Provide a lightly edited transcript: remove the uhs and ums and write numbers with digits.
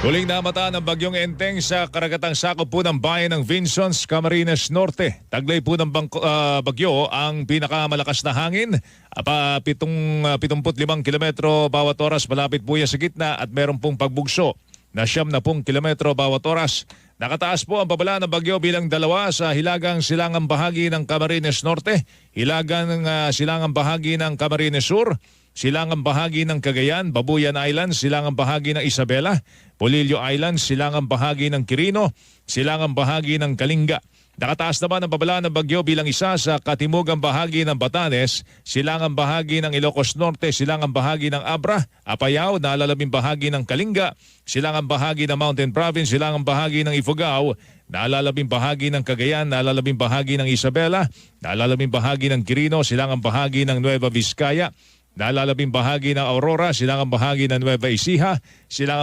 Huling namata ng bagyong Enteng sa karagatang sakop po ng bayan ng Vinsons, Camarines Norte. Taglay po ng bagyo ang pinakamalakas na hangin. 75 kilometro bawat oras, malapit po yan sa gitna at meron pong pagbugso na 70 kilometro bawat oras. Nakataas po ang babala ng bagyo bilang 2 sa hilagang silangang bahagi ng Camarines Norte, hilagang silangang bahagi ng Camarines Sur, silangang bahagi ng Cagayan, Babuyan Island, silangang bahagi ng Isabela, Polillo Island, silangang bahagi ng Quirino, silangang bahagi ng Kalinga. Nakataas naman ang babala ng bagyo bilang 1 sa katimugang bahagi ng Batanes, silangang bahagi ng Ilocos Norte, silangang bahagi ng Abra, Apayao, nalalabing bahagi ng Kalinga, silangang bahagi ng Mountain Province, silangang bahagi ng Ifugao, nalalabing bahagi ng Cagayan, nalalabing bahagi ng Isabela, nalalabing bahagi ng Quirino, silangang bahagi ng Nueva Vizcaya, nalalabing bahagi ng Aurora, silangang bahagi ng Nueva Ecija, silangang